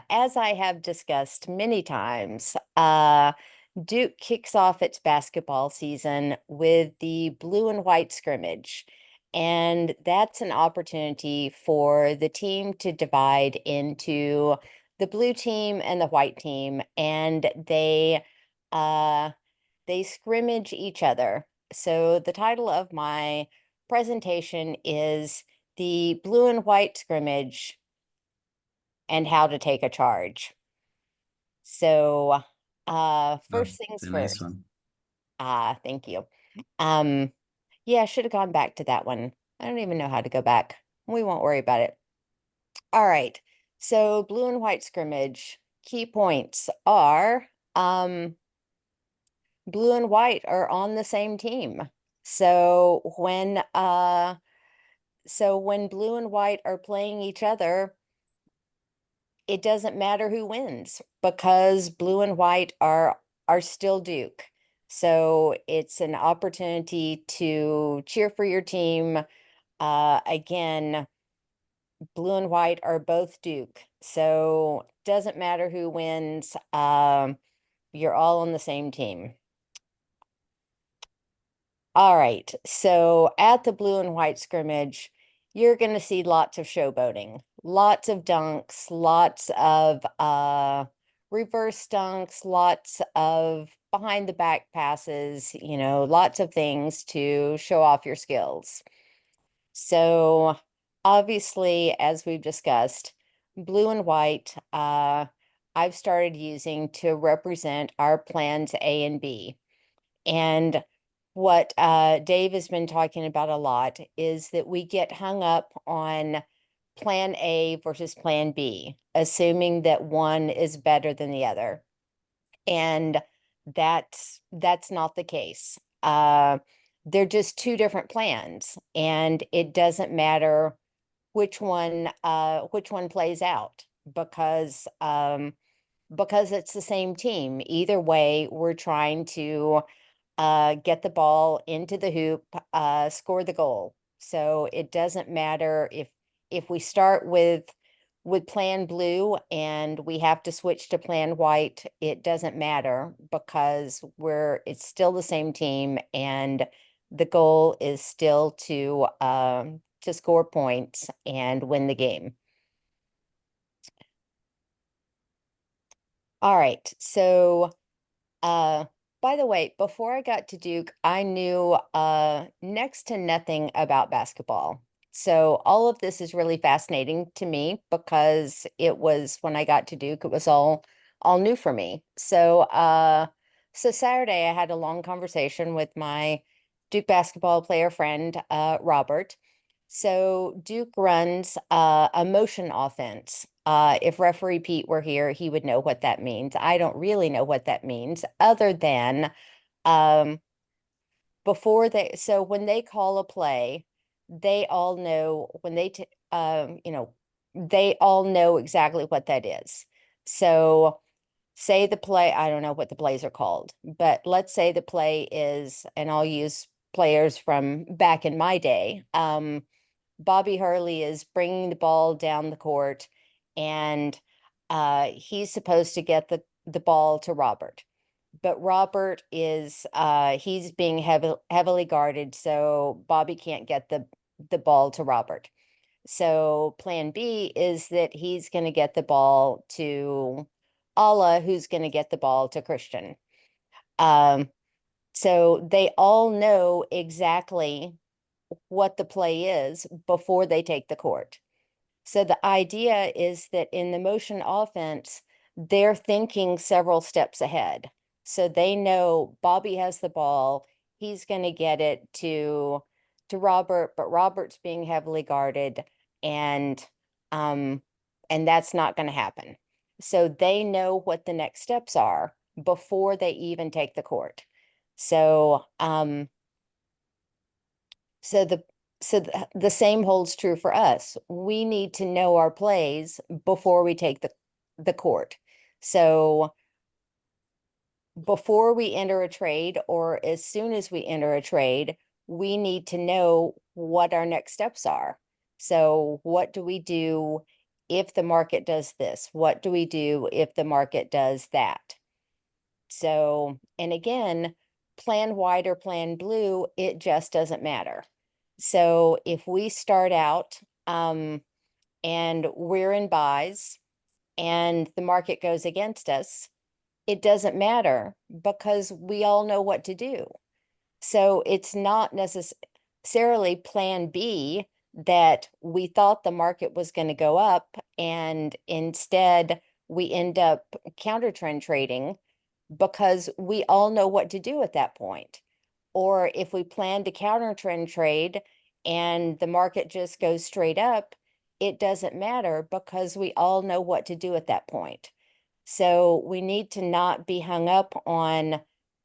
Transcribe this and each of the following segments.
As I have discussed many times, Duke kicks off its basketball season with the blue and white scrimmage. And that's an opportunity for the team to divide into the blue team and the white team, and uh, they scrimmage each other. So the title of my presentation is The Blue and White Scrimmage and How to Take a Charge. So, Oh, first things a nice first. one. Thank you. Um, yeah, I should have gone back to that one. I don't even know how to go back. We won't worry about it. All right. So, blue and white scrimmage. Key points are blue and white are on the same team. So when blue and white are playing each other, it doesn't matter who wins because blue and white are still Duke. So it's an opportunity to cheer for your team. Again, blue and white are both Duke. So doesn't matter who wins. You're all on the same team. All right. So at the blue and white scrimmage, you're going to see lots of showboating, lots of dunks, lots of reverse dunks, lots of behind the back passes, lots of things to show off your skills. So obviously, as we've discussed, blue and white, I've started using to represent our plans A and B. And what Dave has been talking about a lot is that we get hung up on plan A versus plan B, assuming that one is better than the other. And that's not the case. They're just two different plans, and it doesn't matter which one plays out because it's the same team. Either way, we're trying to get the ball into the hoop, score the goal. So it doesn't matter if we start with plan blue and we have to switch to plan white, it doesn't matter because it's still the same team, and the goal is still to score points and win the game. All right. So by the way, before I got to Duke, I knew next to nothing about basketball. So all of this is really fascinating to me because it was when I got to Duke, it was all new for me. So Saturday I had a long conversation with my Duke basketball player friend, Robert. So Duke runs a motion offense. If referee Pete were here, he would know what that means. I don't really know what that means other than um, so when they call a play, they all know they all know exactly what that is. So say the play, I don't know what the plays are called, but let's say the play is, and I'll use players from back in my day. Bobby Hurley is bringing the ball down the court, and he's supposed to get the ball to Robert. But Robert is he's being heavily guarded, so Bobby can't get the ball to Robert. So plan B is that he's going to get the ball to Allah, who's going to get the ball to Christian. Um, so they all know exactly what the play is before they take the court. So the idea is that in the motion offense, they're thinking several steps ahead. So they know Bobby has the ball, he's going to get it to Robert, but Robert's being heavily guarded, and um and that's not going to happen. So they know what the next steps are before they even take the court. So so the same holds true for us. We need to know our plays before we take the court. So before we enter a trade, or as soon as we enter a trade, we need to know what our next steps are. So what do we do if the market does this? What do we do if the market does that? So, and again, plan white or plan blue, it just doesn't matter. So if we start out and we're in buys and the market goes against us, it doesn't matter because we all know what to do. So it's not necessarily plan B that we thought the market was going to go up and instead we end up counter trend trading because we all know what to do at that point. Or if we plan to counter trend trade and the market just goes straight up, it doesn't matter because we all know what to do at that point. So we need to not be hung up on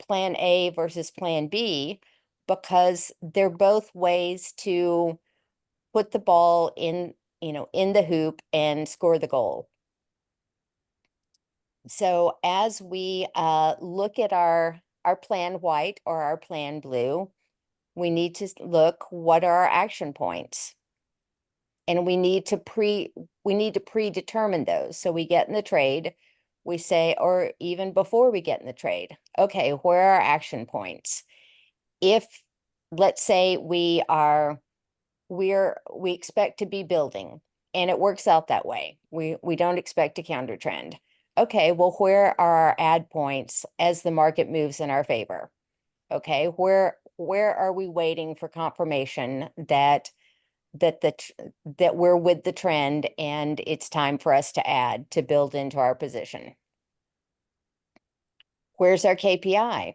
plan A versus plan B because they're both ways to put the ball in, in the hoop and score the goal. So as we look at our plan white or our plan blue, we need to look what are our action points. And we need to predetermine those. So we get in the trade, we say, or even before we get in the trade, okay, where are our action points? If let's say we expect to be building and it works out that way. We don't expect a counter trend. Okay, well, where are our add points as the market moves in our favor? Okay, where are we waiting for confirmation that we're with the trend and it's time for us to add to build into our position? Where's our KPI?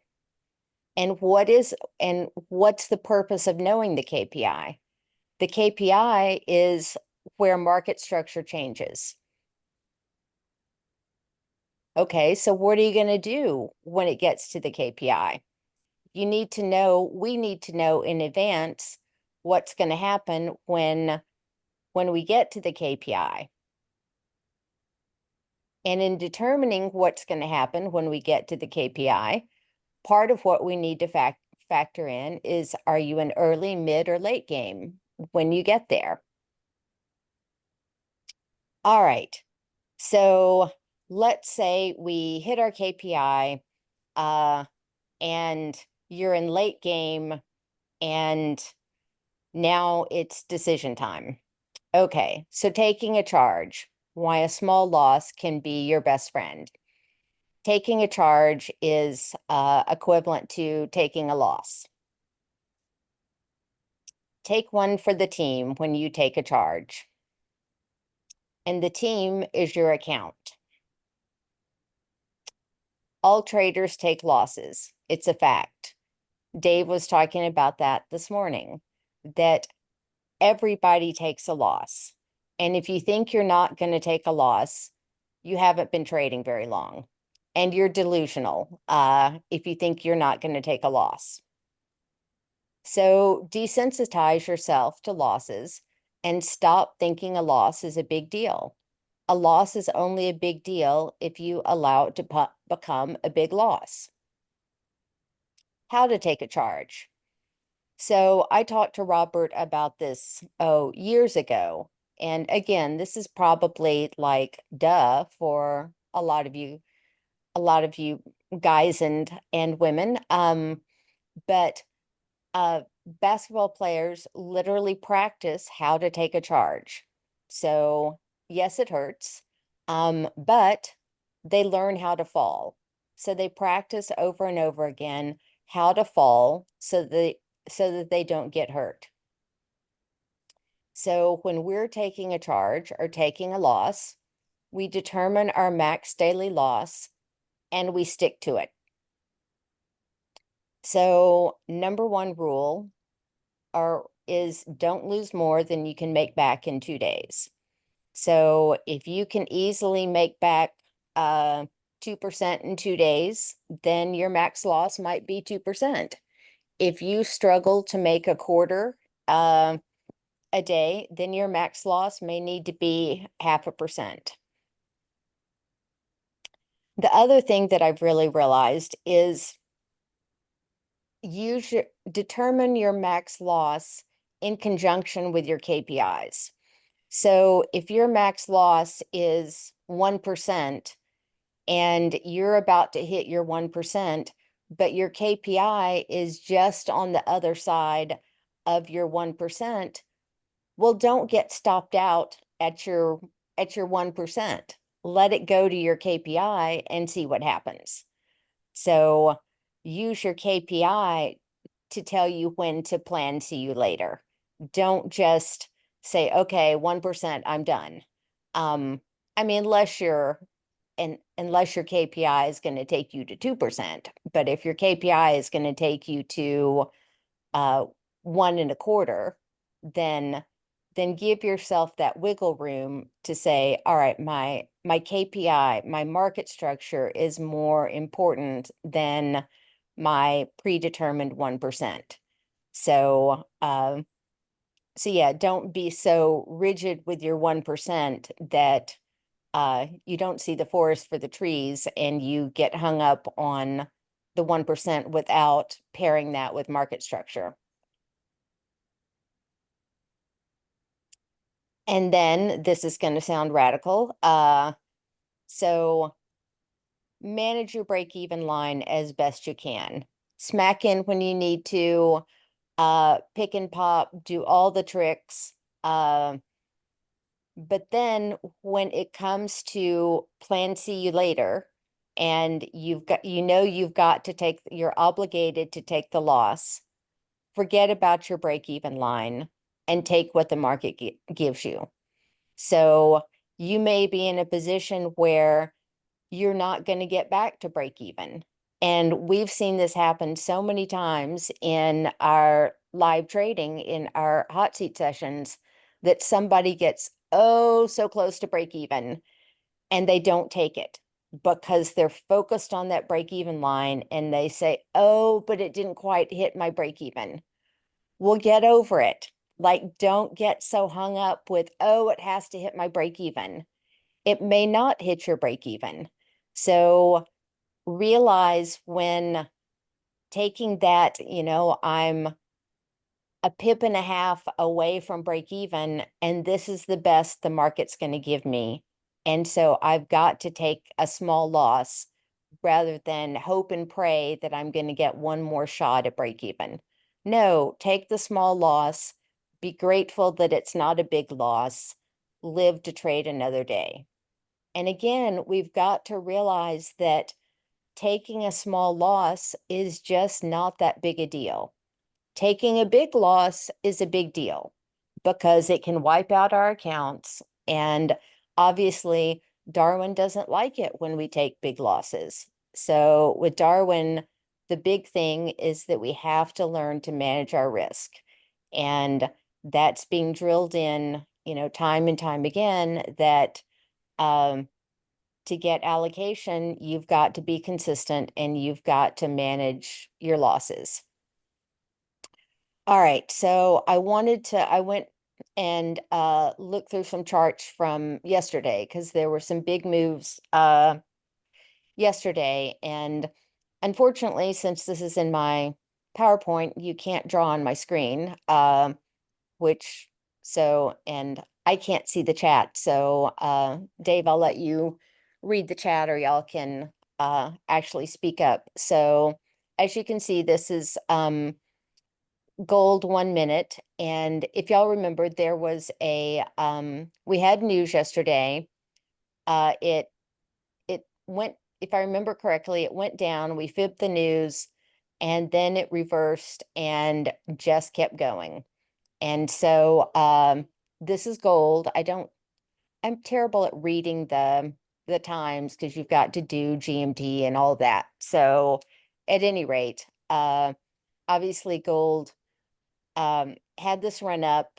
And what's the purpose of knowing the KPI? The KPI is where market structure changes. Okay, so what are you going to do when it gets to the KPI? We need to know in advance what's going to happen when we get to the KPI. And in determining what's going to happen when we get to the KPI, part of what we need to factor in is, are you an early, mid, or late game when you get there? All right. So let's say we hit our KPI and you're in late game and now it's decision time. Okay, so taking a charge, why a small loss can be your best friend. Taking a charge is equivalent to taking a loss. Take one for the team when you take a charge. And the team is your account. All traders take losses. It's a fact. Dave was talking about that this morning, that everybody takes a loss. And if you think you're not going to take a loss, you haven't been trading very long. And you're delusional if you think you're not going to take a loss. So desensitize yourself to losses and stop thinking a loss is a big deal. A loss is only a big deal if you allow it to become a big loss. How to take a charge. So I talked to Robert about this, years ago. And again, this is probably like duh for a lot of you guys and women. But basketball players literally practice how to take a charge. So yes, it hurts, but they learn how to fall. So they practice over and over again how to fall so that they don't get hurt. So when we're taking a charge or taking a loss, we determine our max daily loss and we stick to it. So number one rule is don't lose more than you can make back in 2 days. So if you can easily make back 2% in 2 days, then your max loss might be 2%. If you struggle to make a quarter a day, then your max loss may need to be 0.5%. The other thing that I've really realized is determine your max loss in conjunction with your KPIs. So if your max loss is 1% and you're about to hit your 1%, but your KPI is just on the other side of your 1%, well, don't get stopped out at your 1%. Let it go to your KPI and see what happens. So use your KPI to tell you when to plan see you later. Don't just say, okay, 1%, I'm done. I mean, unless your KPI is going to take you to 2%, but if your KPI is going to take you to 1.25%, then give yourself that wiggle room to say, all right, my KPI, my market structure is more important than my predetermined 1%. So, so yeah, don't be so rigid with your 1% that you don't see the forest for the trees and you get hung up on the 1% without pairing that with market structure. And then this is going to sound radical. So manage your break-even line as best you can. Smack in when you need to, pick and pop, do all the tricks. But then when it comes to plan see you later, and you've got to take, you're obligated to take the loss, forget about your break-even line and take what the market gives you. So you may be in a position where you're not going to get back to break even. And we've seen this happen so many times in our live trading, in our hot seat sessions, that somebody gets, oh, so close to break even and they don't take it because they're focused on that break even line and they say, oh, but it didn't quite hit my break even. We'll get over it. Like, don't get so hung up with, oh, it has to hit my break even. It may not hit your break even. So realize when taking that, I'm a pip and a half away from break even, and this is the best the market's going to give me. And so I've got to take a small loss rather than hope and pray that I'm going to get one more shot at break even. No, take the small loss, be grateful that it's not a big loss, live to trade another day. And again, we've got to realize that taking a small loss is just not that big a deal. Taking a big loss is a big deal because it can wipe out our accounts. And obviously, Darwin doesn't like it when we take big losses. So with Darwin, the big thing is that we have to learn to manage our risk. And that's being drilled in, time and time again, that to get allocation, you've got to be consistent and you've got to manage your losses. All right, so I went and looked through some charts from yesterday because there were some big moves yesterday. And unfortunately, since this is in my PowerPoint, you can't draw on my screen, and I can't see the chat. So Dave, I'll let you read the chat or y'all can actually speak up. So as you can see, this is gold 1 minute. And if y'all remember, there was we had news yesterday. It went, if I remember correctly, it went down, we fibbed the news, and then it reversed and just kept going. And so this is gold. I'm terrible at reading the times because you've got to do GMT and all that. So at any rate, obviously gold had this run up,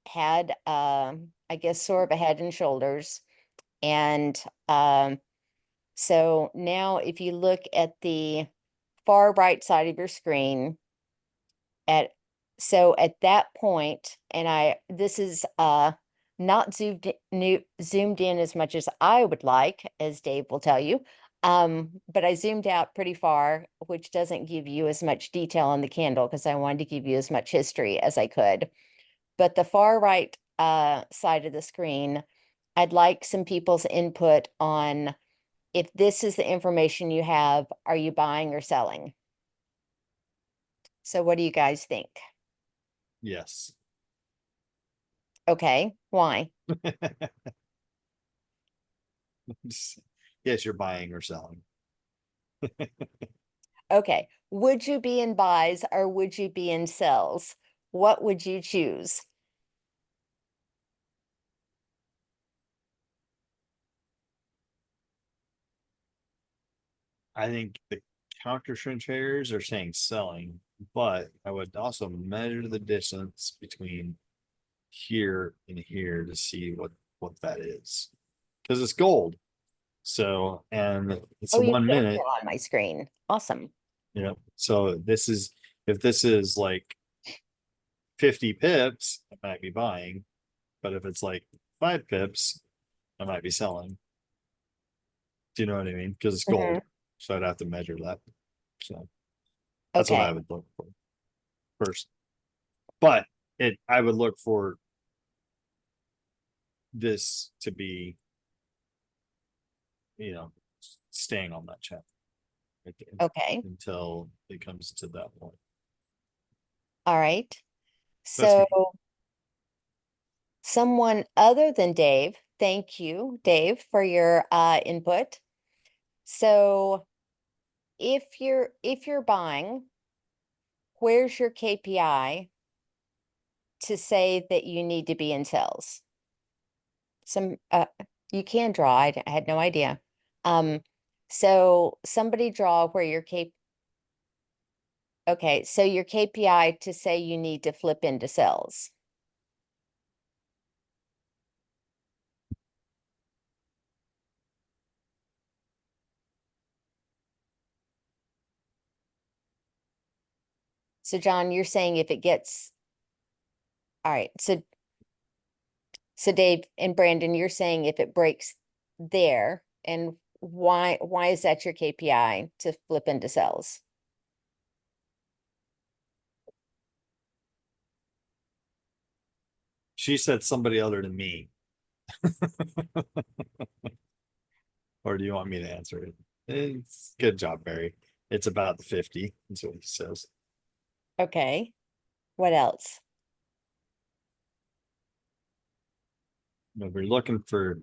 had I guess sort of a head and shoulders. And so now if you look at the far right side of your screen, at that point, and this is not zoomed in as much as I would like, as Dave will tell you. But I zoomed out pretty far, which doesn't give you as much detail on the candle because I wanted to give you as much history as I could. But the far right side of the screen, I'd like some people's input on if this is the information you have, are you buying or selling? So what do you guys think? Yes. Okay, why? Yes, you're buying or selling. Okay, would you be in buys or would you be in sells? What would you choose? I think the counter trend traders are saying selling, but I would also measure the distance between here and here to see what that is. Because it's gold. So, and it's Oh, you 1 minute, can on my screen. Awesome. you know. So this is, if this is like 50 pips, I might be buying. But if it's like 5 pips, I might be selling. Do you know what I mean? Because it's gold. Mhm. So I'd have to measure that. So that's what Okay, I would look for first. But I would look for this to be, you know, staying on that channel okay, until it comes to that point. all right. That's So me. someone other than Dave, thank you, Dave, for your input. So if you're buying, where's your KPI to say that you need to be in sales? Some you can draw. I had no idea. So somebody draw where your K okay, so your KPI to say you need to flip into sales. So John, you're saying if it gets all right, so Dave and Brandon, you're saying if it breaks there, and why is that your KPI to flip into sales? She said somebody other than me. Or do you want me to answer it? It's good job, Barry. It's about the 50. That's what he says. Okay. What else? If we're looking for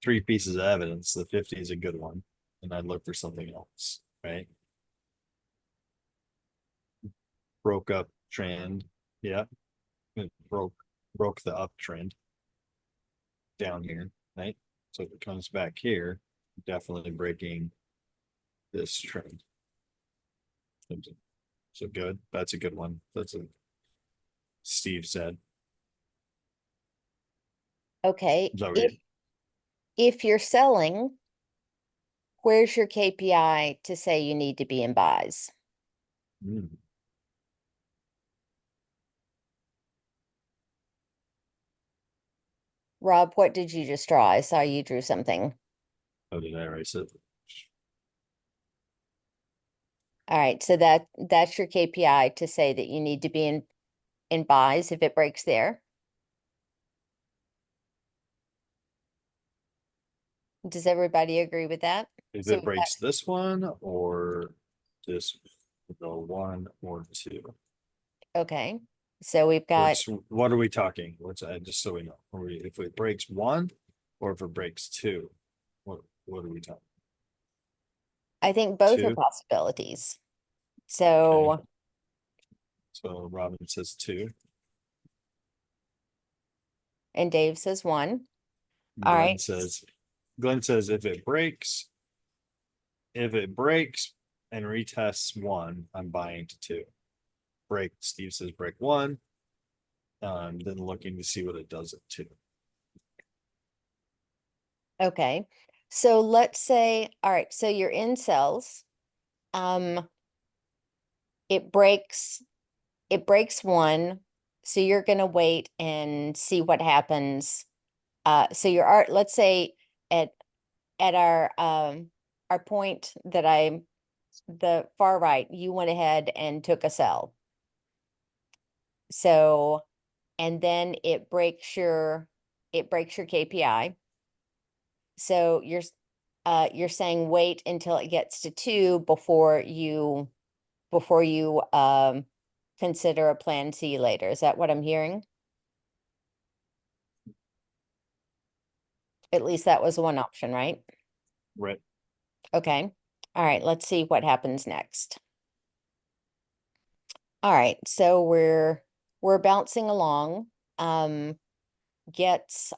3 pieces of evidence, the 50 is a good one. And I'd look for something else, right? Broke up trend. Yeah. It broke the uptrend down here, right? So if it comes back here, definitely breaking this trend. So good. That's a good one. That's a Steve said. Okay. Is that what If you're selling, where's your KPI to say you need to be in buys? you Rob, what did you just draw? I saw you drew something. how did I erase it? All right, so that's your KPI to say that you need to be in buys if it breaks there. Does everybody agree with that? If So it we've got, breaks this one or this, the 1 or 2. okay. So we've got, Breaks, what are we talking? What's just so we know. If it breaks one or if it breaks two, what are we talking? I think both are 2. possibilities. Okay. So, So Robin says 2. and Dave says one. All Glenn right. says Glenn says if it breaks and retests 1, I'm buying to 2. Steve says break 1. Then looking to see what it does at 2. Okay. So let's say, all right, so you're in cells. Um, it breaks one. So you're gonna wait and see what happens. So your art, let's say at at our point that the far right, you went ahead and took a sell. So and then it breaks your KPI. So you're saying wait until it gets to 2 before you consider a plan, see you later. Is that what I'm hearing? At least that was one option, right? Right. Okay. All right, let's see what happens next. All right, so we're bouncing along. Gets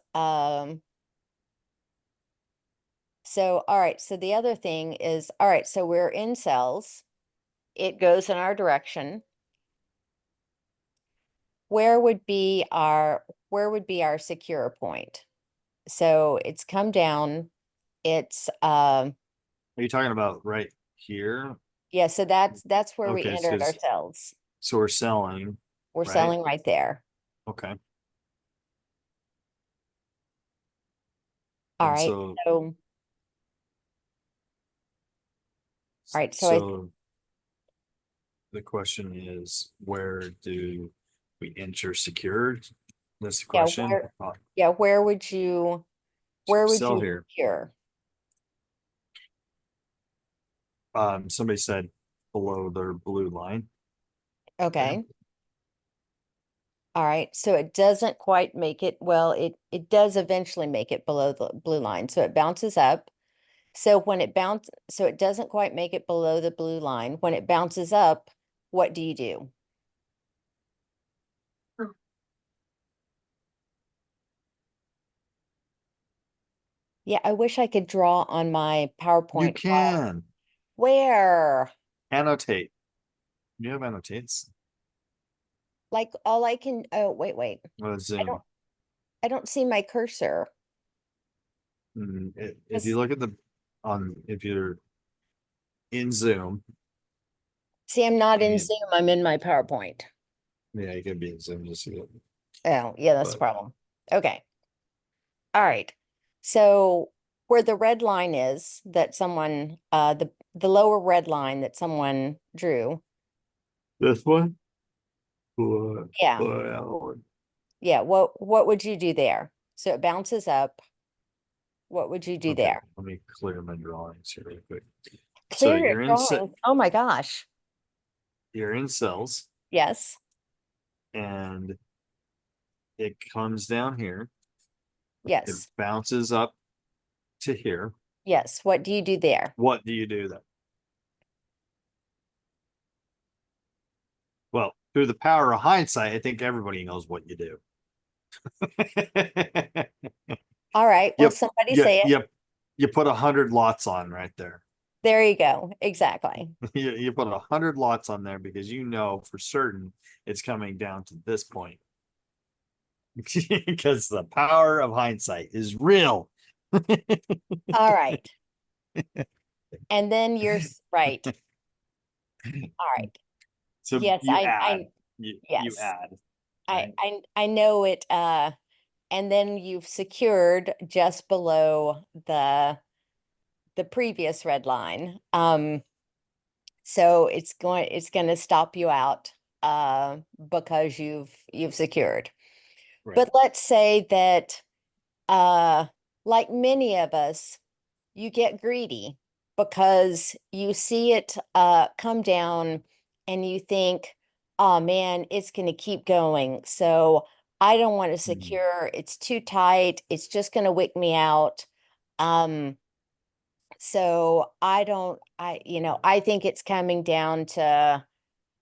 So all right, so the other thing is, all right, so we're in cells. It goes in our direction. Where would be our secure point? So it's come down. It's Are you talking about right here? yeah, so that's where we Okay, entered ourselves. so we're selling, We're right? selling right there. Okay. All And right. so, So all right, so I so the question is, where do we enter secured? That's the yeah, question. where would you Sell here. secure? Somebody said below their blue line. There. Okay. All right, so it doesn't quite make it, well, it does eventually make it below the blue line, so it bounces up. So it doesn't quite make it below the blue line. When it bounces up, what do you do? Yeah, I wish I could draw on my You PowerPoint. can Where? annotate. You have annotates. Like all I can, oh, wait. I don't, Zoom. I don't see my cursor. If you look at if you're in Zoom, See, I'm not I in mean, Zoom, I'm in my PowerPoint. yeah, you can be in Zoom to see it. Oh, yeah, that's the But problem. Okay. All right. So where the red line is that someone, the lower red line that someone drew, this one? Well, yeah, well, yeah. What would you do there? So it bounces up. What would you do okay, there? let me clear my drawings here real quick. So Clear your drawings. Oh my gosh. you're in cells Yes, and it comes down here. It yes, bounces up to here. yes. What do you do there? What do you do then? Well, through the power of hindsight, I think everybody knows what you do. All right. Well, Yep, somebody yep, say it. yep. You put 100 lots on right there. There you go. Exactly. You put 100 lots on there because you know for certain it's coming down to this point. Because the power of hindsight is real. All right. And then right. All right. So Yes, you add, you yes. add, I right? I I know it and then you've secured just below the previous red line. So it's going to stop you out because you've secured. Right. But let's say that uh like many of us, you get greedy because you see it come down and you think, oh man, it's going to keep going. So I don't want to Mhm. secure. It's too tight. It's just going to wick me out. Um, so I think it's coming down to,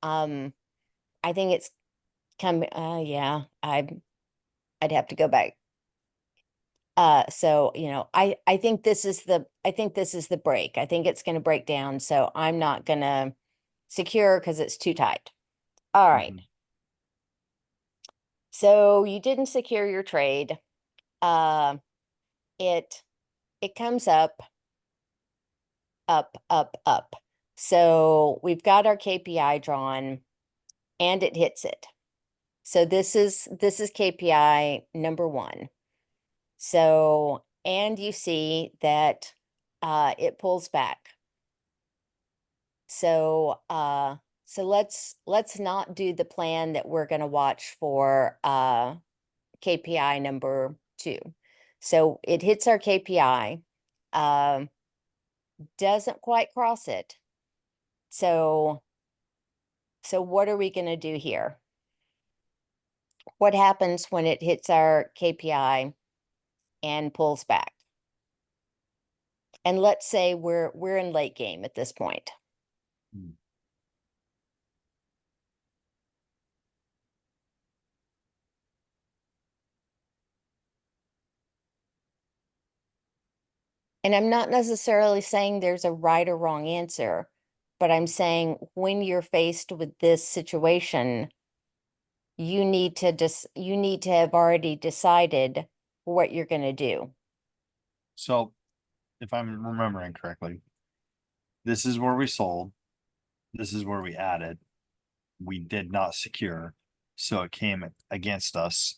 um, I think it's coming, yeah, I'd have to go back. So, I think this is the break. I think it's going to break down. So I'm not going to secure because it's too tight. All right. Mhm. So you didn't secure your trade. Uh, it it comes up, up, up, up. So we've got our KPI drawn and it hits it. So this is KPI number 1. So, and you see that it pulls back. So So let's not do the plan that we're gonna watch for KPI number 2. So it hits our KPI, doesn't quite cross it. So what are we gonna do here? What happens when it hits our KPI and pulls back? And let's say we're in late game at this point. Hmm. And I'm not necessarily saying there's a right or wrong answer, but I'm saying when you're faced with this situation, you need to have already decided what you're going to do. So if I'm remembering correctly, this is where we sold. This is where we added. We did not secure. So it came against us.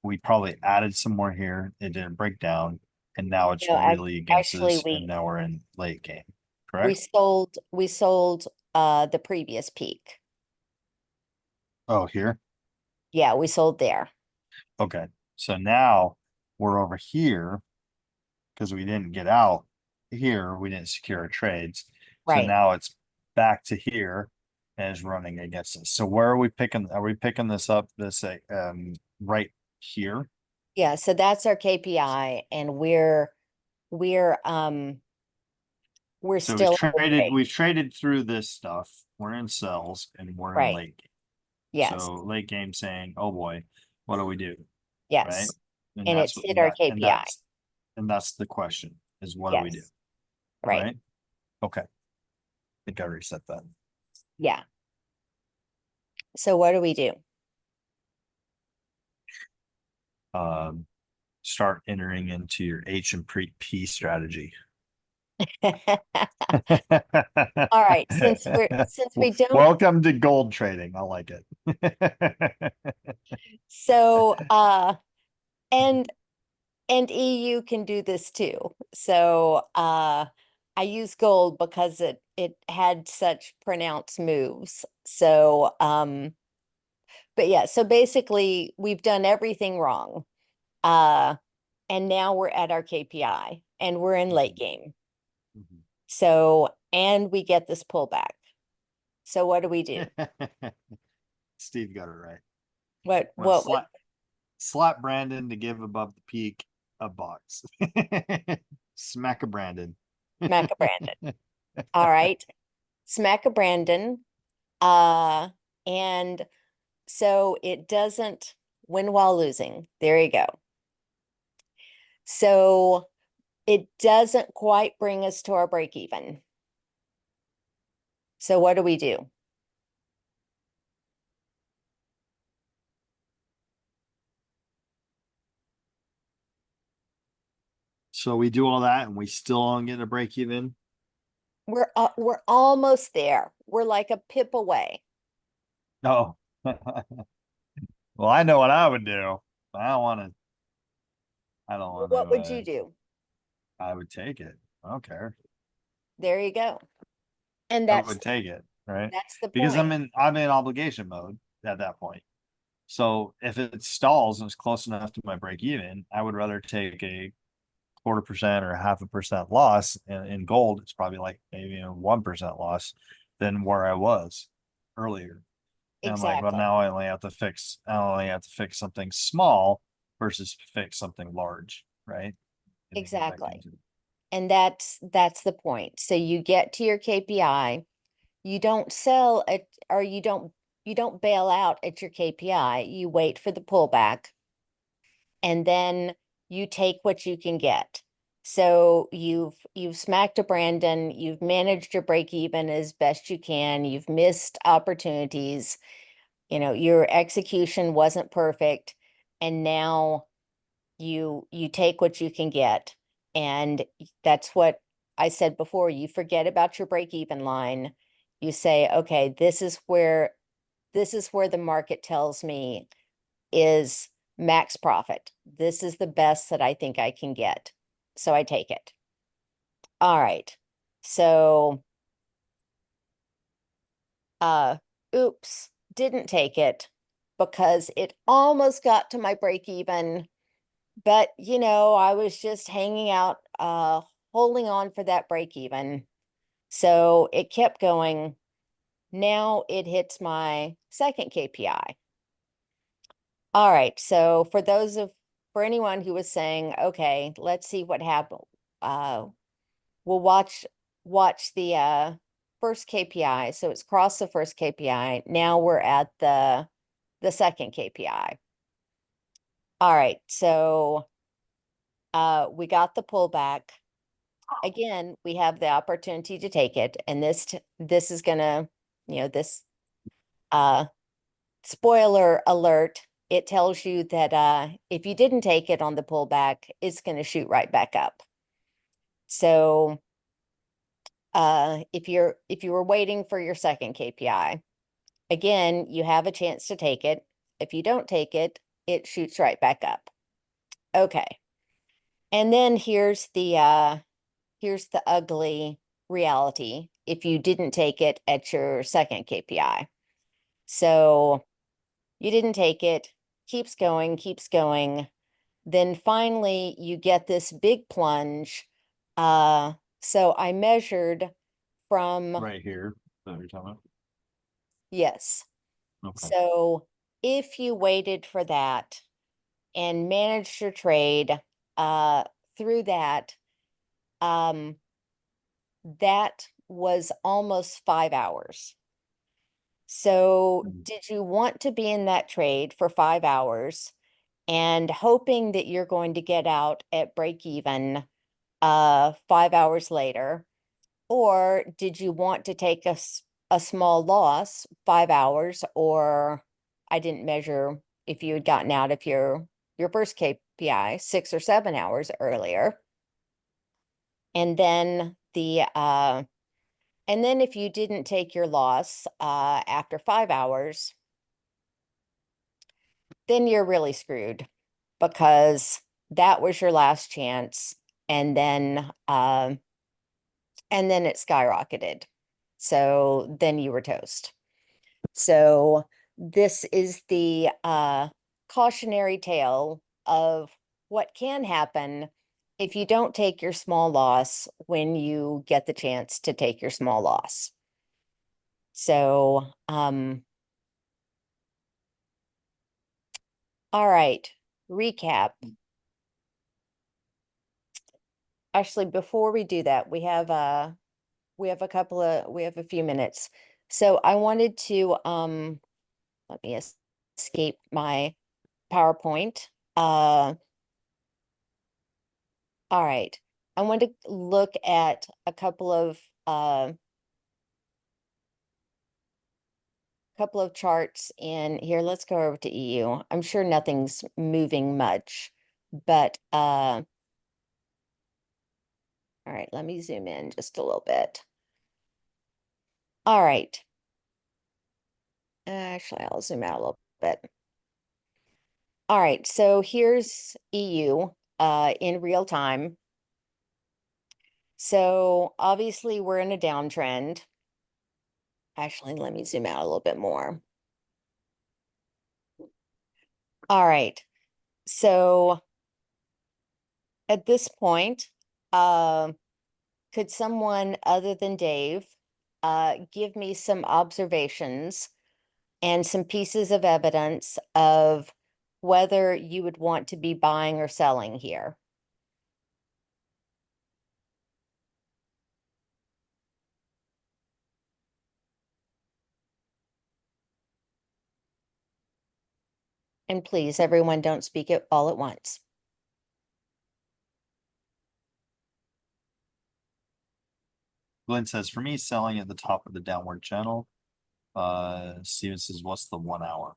We probably added some more here. It didn't break down. And now it's No, really against actually us. And now we're in late game. we Correct? sold the previous peak. Oh, here. Yeah, we sold there. Okay. So now we're over here because we didn't get out here. We didn't secure our trades. So Right. now it's back to here and is running against us. So where are we picking? Are we picking this up this right here? Yeah, so that's our KPI and we're we're So still overweight. we've traded through this stuff. We're in cells and we're in Right. late game. Yes. So late game saying, oh boy, what do we do? Right. Yes. And And that's it's what hit our KPI. and that's the question is what do we do? Yes. Right. Right. Okay. I think I reset that. Yeah. So what do we do? Start entering into your H and P strategy. All right, since we don't, Welcome to gold trading. I like it. so and EU can do this too. So I use gold because it had such pronounced moves. So but yeah, so basically we've done everything wrong. Uh and now we're at our KPI and we're in late game. So and we get this pullback. So what do we do? Steve got it right. What I'm gonna what would slap Brandon to give above the peak a box. Smack a Brandon. smack a Brandon? All right. Smack a Brandon. Uh and so it doesn't win while losing. There you go. So it doesn't quite bring us to our break even. So what do we do? So we do all that and we still don't get a break even. We're almost there. We're like a pip away. Oh, well, I know what I would do. I don't want to. I don't want What would you to. do? I would take it. I don't care. There you go. And I would take it, right? that's the Because point. I'm in obligation mode at that point. So if it stalls and it's close enough to my break even, I would rather take a 1/4% or a 0.5% loss. In gold, it's probably like maybe a 1% loss than where I was earlier. And I'm like, well, Exactly. now I only have to fix something small versus fix something large, right? And then get back Exactly. into it. And that's the point. So you get to your KPI, you don't sell it or you don't bail out at your KPI. You wait for the pullback and then you take what you can get. So you've smacked a Brandon, you've managed your break even as best you can, you've missed opportunities, your execution wasn't perfect, and now you take what you can get. And that's what I said before, you forget about your break even line. You say, okay, this is where the market tells me is max profit. This is the best that I think I can get. So I take it. All right. So oops, didn't take it because it almost got to my break even. But, I was just hanging out, holding on for that break even. So it kept going. Now it hits my second KPI. All right. So for anyone who was saying, okay, let's see what happened. We'll watch the first KPI. So it's crossed the first KPI. Now we're at the second KPI. All right. So we got the pullback. Again, we have the opportunity to take it, and this is gonna, this uh spoiler alert, it tells you that if you didn't take it on the pullback, it's gonna shoot right back up. So if you were waiting for your second KPI, again, you have a chance to take it. If you don't take it, it shoots right back up. Okay. And then here's the ugly reality if you didn't take it at your second KPI. So you didn't take it, keeps going, keeps going. Then finally you get this big plunge. So I measured from, Right here. Is that what you're talking about? yes. Okay. So if you waited for that and managed your trade uh through that, um that was almost 5 hours. So Mm. did you want to be in that trade for 5 hours and hoping that you're going to get out at break even 5 hours later? Or did you want to take a small loss 5 hours, or I didn't measure if you had gotten out of your first KPI 6 or 7 hours earlier. And then if you didn't take your loss after 5 hours, then you're really screwed because that was your last chance. And then it skyrocketed. So then you were toast. So this is the cautionary tale of what can happen if you don't take your small loss when you get the chance to take your small loss. So, all right, recap. Actually, before we do that, we have a few minutes. So I wanted to let me escape my PowerPoint. All right. I want to look at a couple of charts in here. Let's go over to EU. I'm sure nothing's moving much, but all right, let me zoom in just a little bit. All right. Actually, I'll zoom out a little bit. All right, so here's EU in real time. So obviously we're in a downtrend. Actually, let me zoom out a little bit more. All right. So at this point, could someone other than Dave give me some observations and some pieces of evidence of whether you would want to be buying or selling here? And please, everyone, don't speak it all at once. Glenn says, for me, selling at the top of the downward channel. Steven says, what's the 1 hour?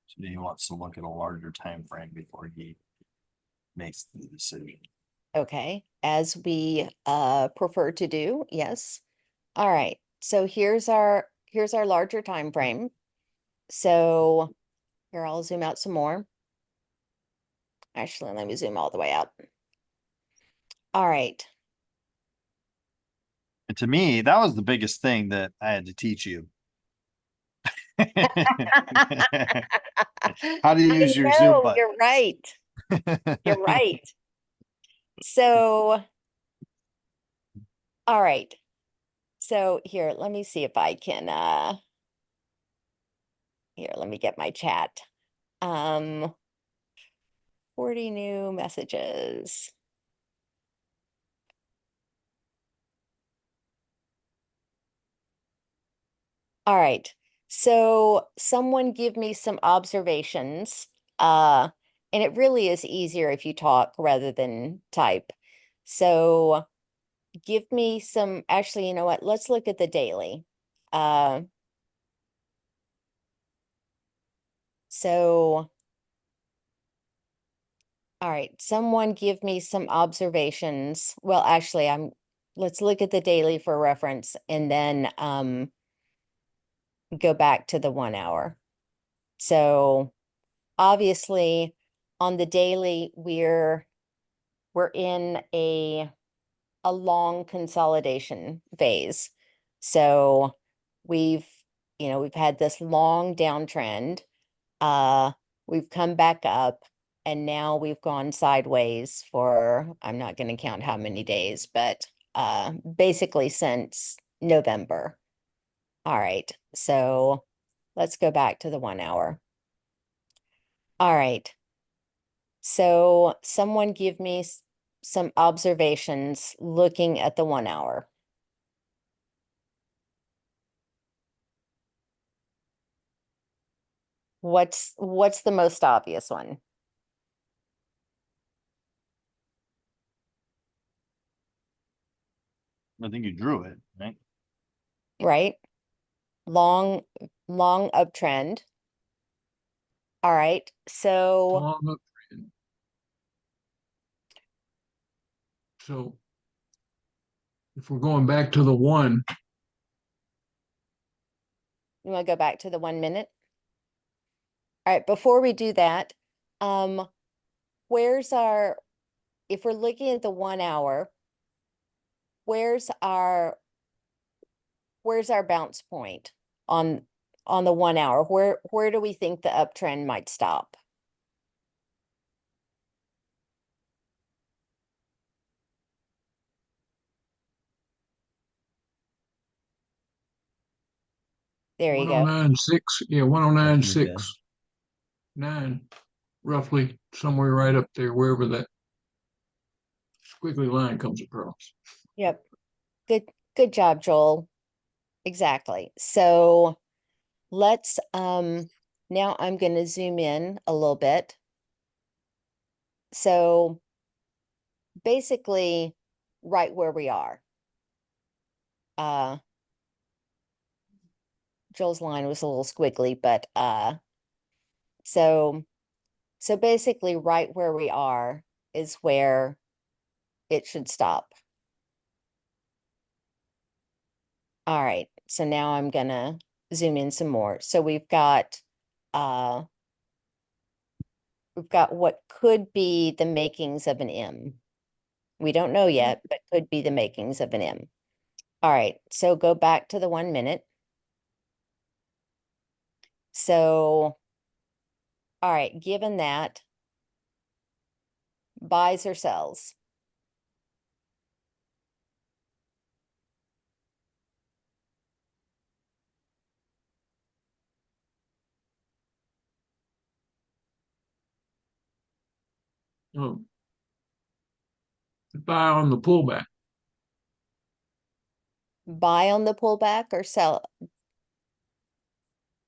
So he wants to look at a larger time frame before he makes the decision. Okay, as we prefer to do, yes. All right, so here's our larger time frame. So here, I'll zoom out some more. Actually, let me zoom all the way out. All right. And to me, that was the biggest thing that I had to teach you. How do you use I your Zoom know, button? you're right. You're right. So, all right. So here, let me see if I can here, let me get my chat. 40 new messages. All right. So someone give me some observations. And it really is easier if you talk rather than type. So give me some, actually, you know what? Let's look at the daily. Uh, so, all right, someone give me some observations. Well, actually, let's look at the daily for reference and then go back to the 1 hour. So obviously on the daily, we're in a long consolidation phase. So we've, we've had this long downtrend. Uh, we've come back up and now we've gone sideways for, I'm not going to count how many days, but basically since November. All right. So let's go back to the 1 hour. All right. So someone give me some observations looking at the 1 hour. What's the most obvious one, I think you drew it, right? right? Long, long uptrend. All right. So Long uptrend. So if we're going back to the one, you want to go back to the 1 minute? All right, before we do that, um, where's our, if we're looking at the 1 hour, where's our bounce point on the 1 hour? Where do we think the uptrend might stop? There you go. 109.6, yeah, Like you did. 109.69, roughly somewhere right up there, wherever that squiggly line comes across. Yep. Good job, Joel. Exactly. So let's now I'm going to zoom in a little bit. So basically right where we are. Uh Joel's line was a little squiggly, but so basically right where we are is where it should stop. All right. So now I'm gonna zoom in some more. So uh we've got what could be the makings of an M. We don't know yet, but could be the makings of an M. All right, so go back to the 1 minute. So, all right, given that, buys or sells? Oh, buy on the pullback. Buy on the pullback or sell?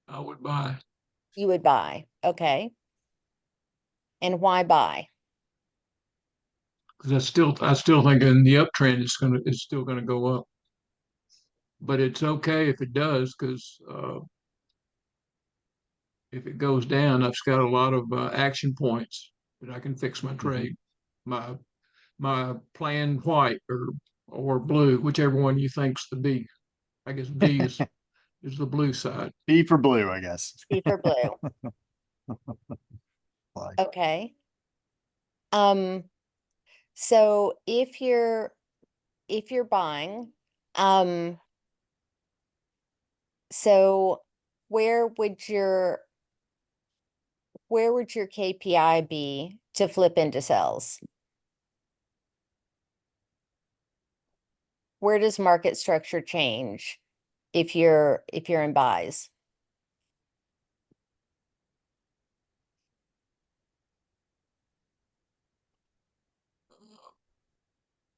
I would buy You would buy, okay. And why buy? because I still think in the uptrend it's still gonna go up. But it's okay if it does because if it goes down, I've got a lot of action points that I can fix my trade. My my plan white or blue, whichever one you think's the B. I guess B is the blue side. B for blue, I guess. B for blue, Like, okay. Um, so if you're buying, so where would your KPI be to flip into sales? Where does market structure change if you're in buys?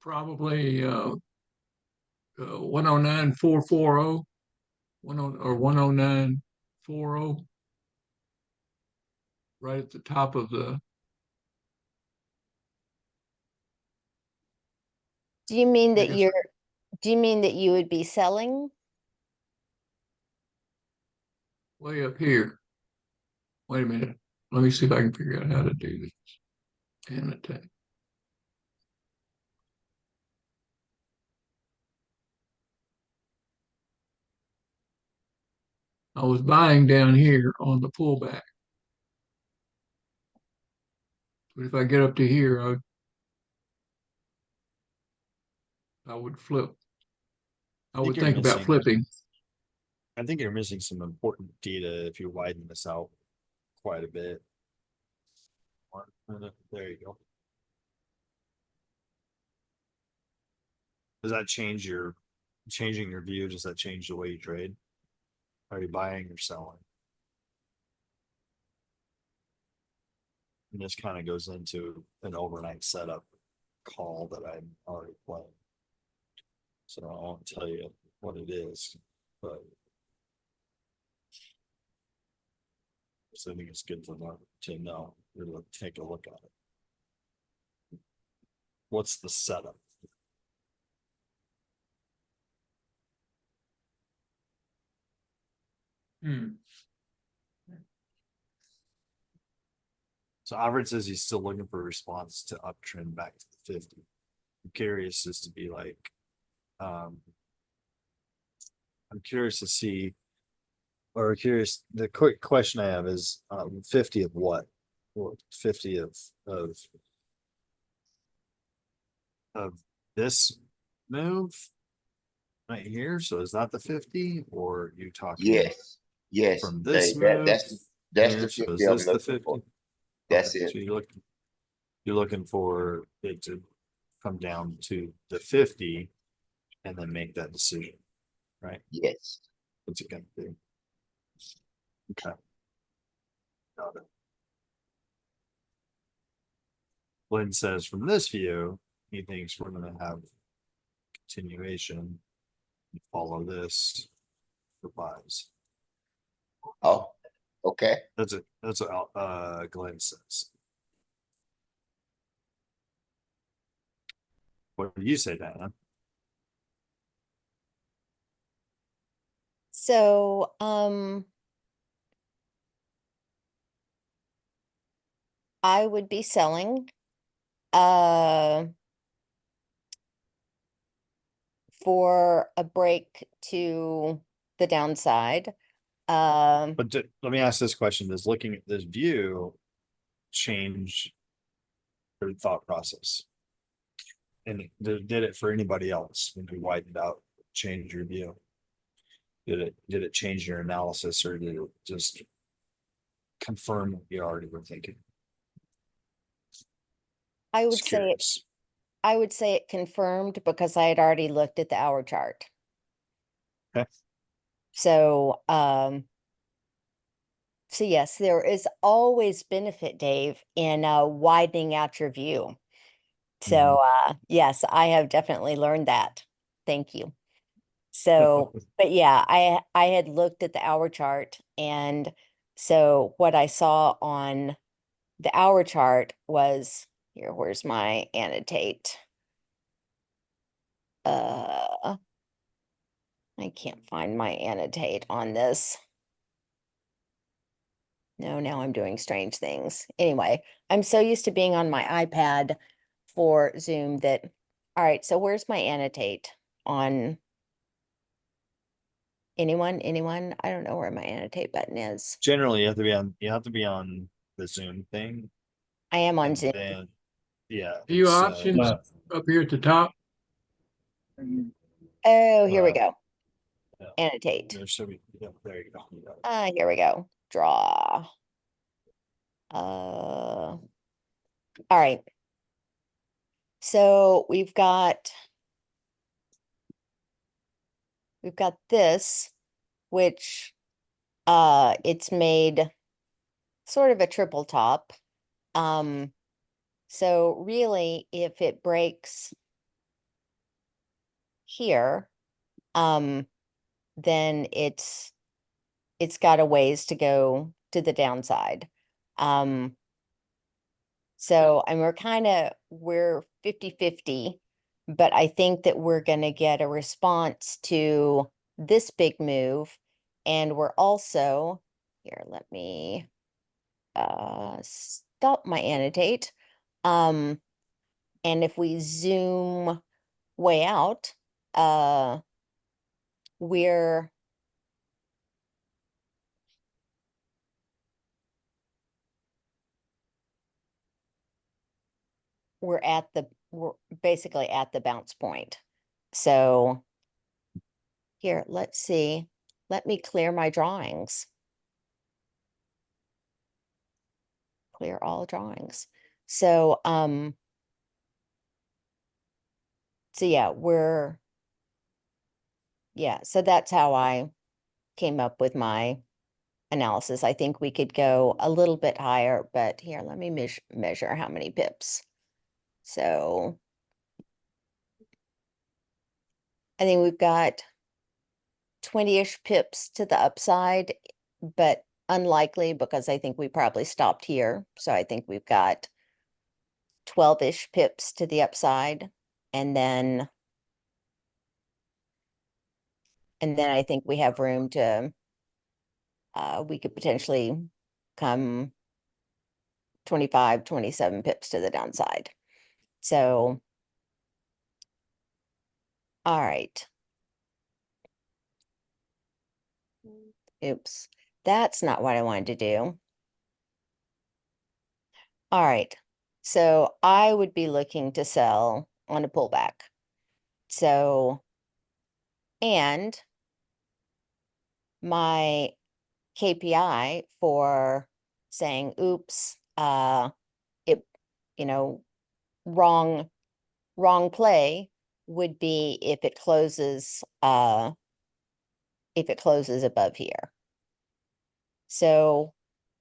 Probably 109,440, 109,40, right at the top of the. Do you mean I that guess do you mean that you would be selling? way up here. Wait a minute. Let me see if I can figure out how to do this. Annotate. I was buying down here on the pullback. But if I get up to here, I would flip. I would you're think about missing, flipping. I think you're missing some important data if you widen this out quite a bit. 1 minute, there you go. Does that change changing your view? Does that change the way you trade? Are you buying or selling? And this kind of goes into an overnight setup call that I'm already playing. So I won't tell you what it is, but I think it's good to know, really take a look at it. What's the setup? So Alfred says he's still looking for a response to uptrend back to the 50. I'm curious as to be like, I'm curious to see, or curious, the quick question I have is 50 of what? Well, 50 of this move right here. So is that the 50, or are you talking Yes, yes, from Dave. this move That's the here? So 50 is I'm this the looking 50? for. Okay, That's it. so you're looking for it to come down to the 50 and then make that decision, right? Yes. What's it gonna do? Okay. Got it. Glenn says from this view, he thinks we're gonna have continuation. Follow this for buys. Oh, okay. That's what Glenn says. What do you say, Diana? So, I would be selling for a break to the downside. But let me ask this question: does looking at this view change your thought process? And did it for anybody else when we widened out, change your view? Did it change your analysis, or did it just confirm what you already were thinking? I would Just say curious. it confirmed because I had already looked at the hour chart. Okay. So, so yes, there is always benefit, Dave, in widening out your view. So, yes, I have definitely learned that. Thank you. So, but yeah, I had looked at the hour chart, and so what I saw on the hour chart was here, where's my annotate? I can't find my annotate on this. No, now I'm doing strange things. Anyway, I'm so used to being on my iPad for Zoom that, all right, so where's my annotate on anyone? I don't know where my annotate button is. Generally, you have to be on the Zoom thing. I am on And Zoom. then, yeah. View it's, options up here at the top. Oh, here we uh, go. yeah. annotate. There should be, yeah, there you go. Here we go. Draw. All right. So we've got this, which it's made sort of a triple top. So really, if it breaks here, then it's got a ways to go to the downside. So, and we're 50-50, but I think that we're gonna get a response to this big move. And we're also, here, let me stop my annotate. And if we zoom way out, we're we're basically at the bounce point. So here, let's see. Let me clear my drawings. Clear all drawings. So, so yeah, so that's how I came up with my analysis. I think we could go a little bit higher, but here, let me measure how many pips. So I think we've got 20-ish pips to the upside, but unlikely because I think we probably stopped here. So I think we've got 12-ish pips to the upside. And then I think we have room to, we could potentially come 25, 27 pips to the downside. So, all right. Oops, that's not what I wanted to do. All right. So I would be looking to sell on a pullback. So, and my KPI for saying, oops, it, you know, wrong play would be if it closes above here. So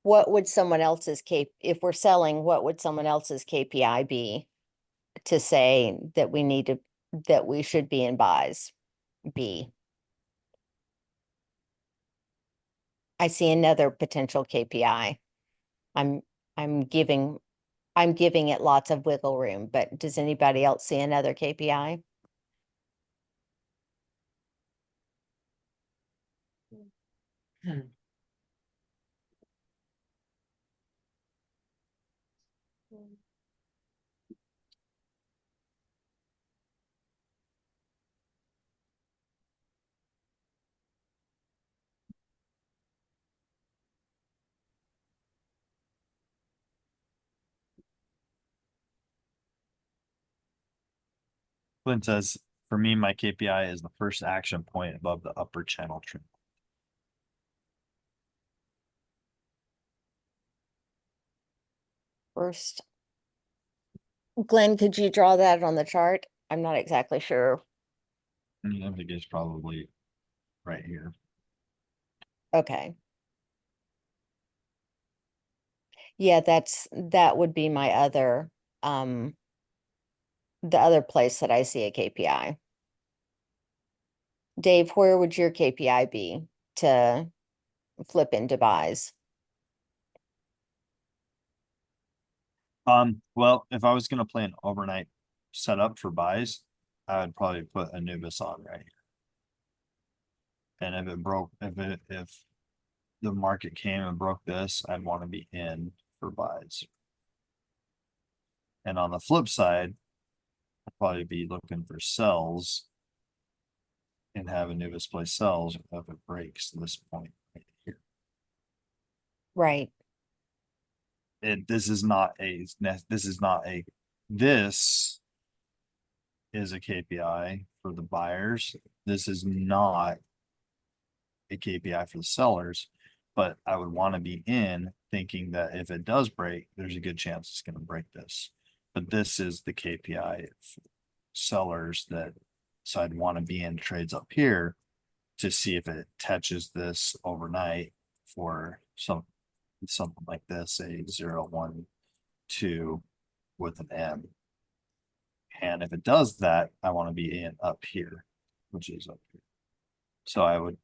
what would someone else's if we're selling, what would someone else's KPI be to say that we should be in buys? B. I see another potential KPI. I'm giving it lots of wiggle room, but does anybody else see another KPI? Clint says, for me, my KPI is the first action point above the upper channel trim. First, Glenn, could you draw that on the chart? I'm not exactly sure. I think it's probably right here. Okay. Yeah, that would be my other, the other place that I see a KPI. Dave, where would your KPI be to flip into buys? Well, if I was gonna play an overnight setup for buys, I would probably put Anubis on right here. And if it broke, if the market came and broke this, I'd want to be in for buys. And on the flip side, I'd probably be looking for sells and have Anubis play sells if it breaks this point right here. Right. This is a KPI for the buyers. This is not a KPI for the sellers, but I would want to be in thinking that if it does break, there's a good chance it's going to break this. But this is the KPI for sellers that, so I'd want to be in trades up here to see if it touches this overnight for something like this, a 0, 1, 2 with an M. And if it does that, I want to be in up here, which is up here. So I would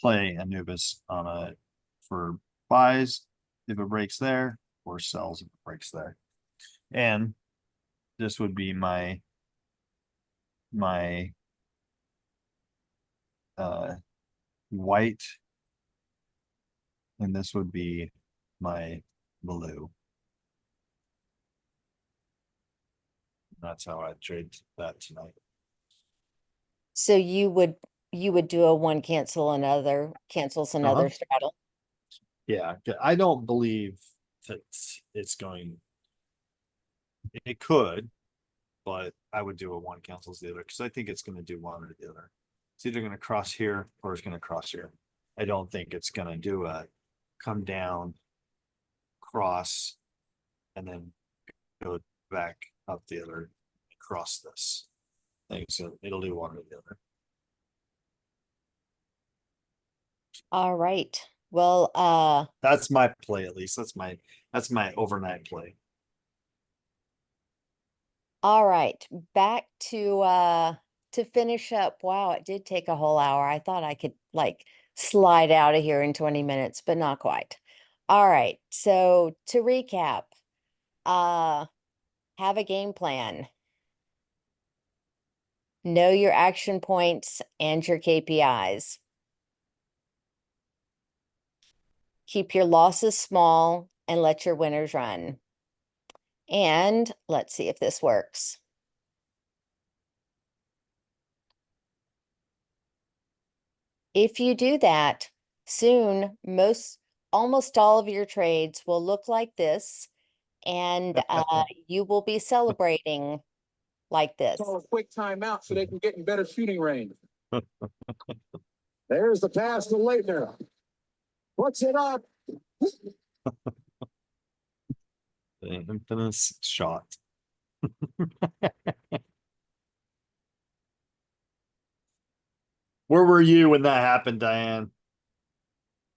play Anubis on a for buys if it breaks there, or sells if it breaks there. And this would be my white, and this would be my blue. That's how I trade that tonight. So you would do a one cancels another straddle. Yeah, I don't believe that it's going. It could, but I would do a one cancels the other because I think it's going to do one or the other. It's either going to cross here or it's going to cross here. I don't think it's going to do a come down, cross, and then go back up the other, cross this. I think so. It'll do one or the other. All right. Well, That's my play, at least. That's my overnight play. all right. Back to finish up. Wow, it did take a whole hour. I thought I could like slide out of here in 20 minutes, but not quite. All right. So to recap, have a game plan. Know your action points and your KPIs. Keep your losses small and let your winners run. And let's see if this works. If you do that, soon almost all of your trades will look like this, and you will be celebrating like this. Call a quick timeout so they can get in better shooting range. There's the pass to Leitner. Puts it up. The infamous shot. Where were you when that happened, Diane?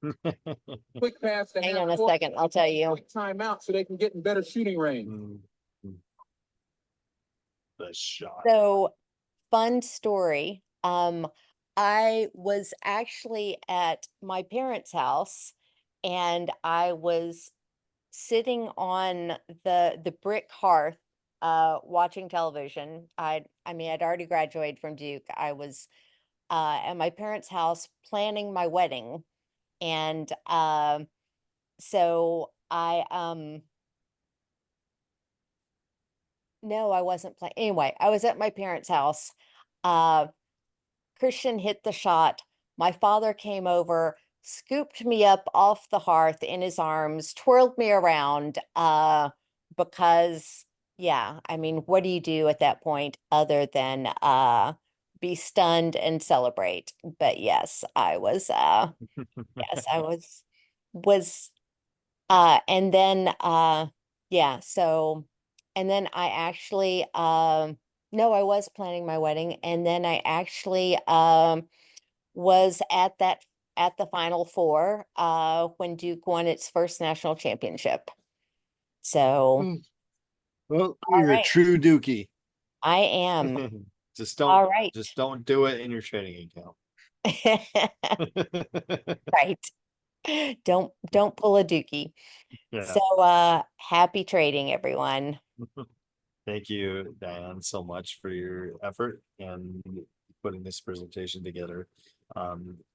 Quick pass to Hang half on a court. second, I'll tell you. Quick timeout so they can get in better shooting range. The shot. So, fun story. I was actually at my parents' house and I was sitting on the brick hearth watching television. I mean I'd already graduated from Duke. I was at my parents' house planning my wedding. And so no, I wasn't playing. Anyway, I was at my parents' house. Christian hit the shot. My father came over, scooped me up off the hearth in his arms, twirled me around, because yeah, I mean, what do you do at that point other than be stunned and celebrate? But yes, I was yes, I was and then yeah, so and then I actually no, I was planning my wedding, and then I actually was at the Final Four when Duke won its first national championship. So Well, all you're a right, true Dookie. I am. Just All don't right. just don't do it in your trading account. Right. Don't pull a dookie. Yeah. So happy trading, everyone. Thank you, Diane, so much for your effort and putting this presentation together.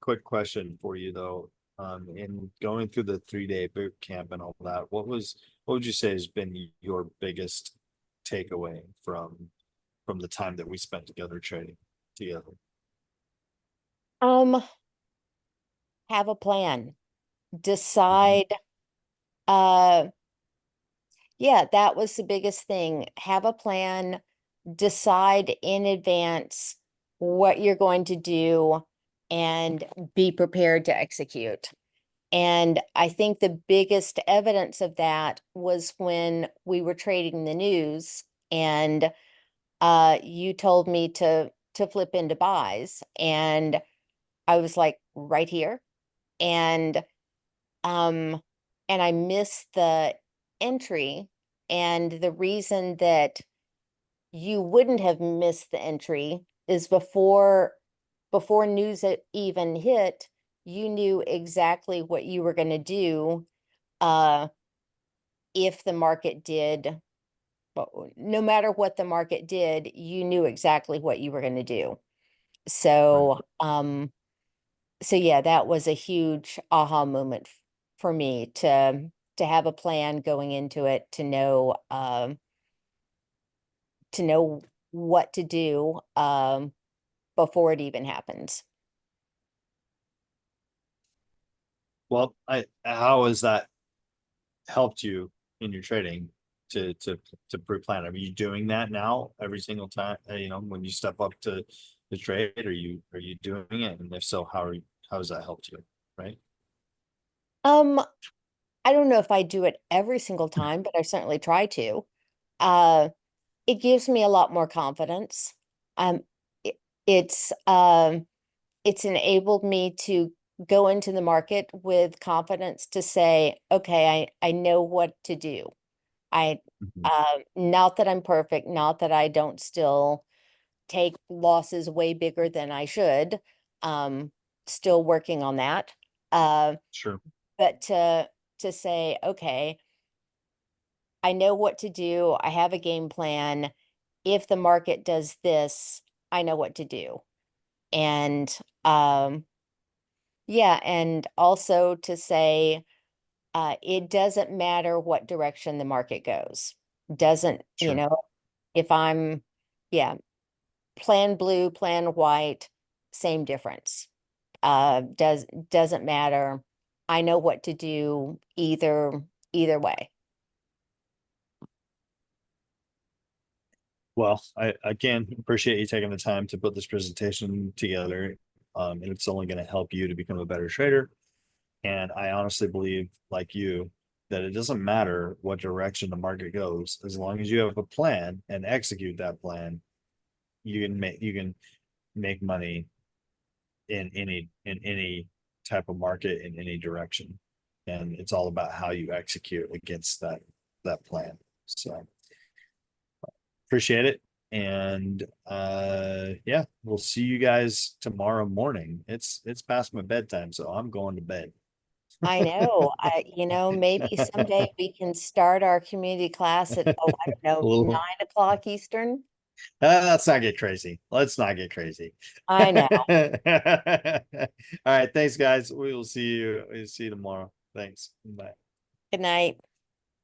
Quick question for you though. In going through the 3-day boot camp and all that, what would you say has been your biggest takeaway from the time that we spent together trading together? Have a plan. Decide. Yeah, that was the biggest thing. Have a plan, decide in advance what you're going to do, and be prepared to execute. And I think the biggest evidence of that was when we were trading the news and you told me to flip into buys, and I was like right here. And um and I missed the entry, and the reason that you wouldn't have missed the entry is before news even hit, you knew exactly what you were going to do uh if the market did, well, no matter what the market did, you knew exactly what you were going to do. So so yeah, that was a huge aha moment for me to have a plan going into it, to know what to do before it even happens. Well, how has that helped you in your trading to pre-plan? Are you doing that now every single time, when you step up to the trade? Are you doing it? And if so, how has that helped you? Right? Um, I don't know if I do it every single time, but I certainly try to. Uh, it gives me a lot more confidence. Um, it, it's um, it's enabled me to go into the market with confidence to say, okay, I know what to do. I Mhm. not that I'm perfect, not that I don't still take losses way bigger than I should. Um, Still working on that. Sure. But to say, okay, I know what to do. I have a game plan. If the market does this, I know what to do. And yeah, and also to say, it doesn't matter what direction the market goes. Doesn't, Sure. if I'm, yeah, plan blue, plan white, same difference. Doesn't matter. I know what to do either way. Well, I again appreciate you taking the time to put this presentation together. And it's only going to help you to become a better trader. And I honestly believe, like you, that it doesn't matter what direction the market goes, as long as you have a plan and execute that plan, you can make money in any type of market in any direction. And it's all about how you execute against that plan. So appreciate it. And yeah, we'll see you guys tomorrow morning. It's past my bedtime, so I'm going to bed. I know. Maybe someday we can start our community class at, oh, I don't A know, little, 9 o'clock Eastern. let's not get crazy. Let's not get crazy. I know. All right, thanks guys. We will see you tomorrow. Thanks. Bye. Good night.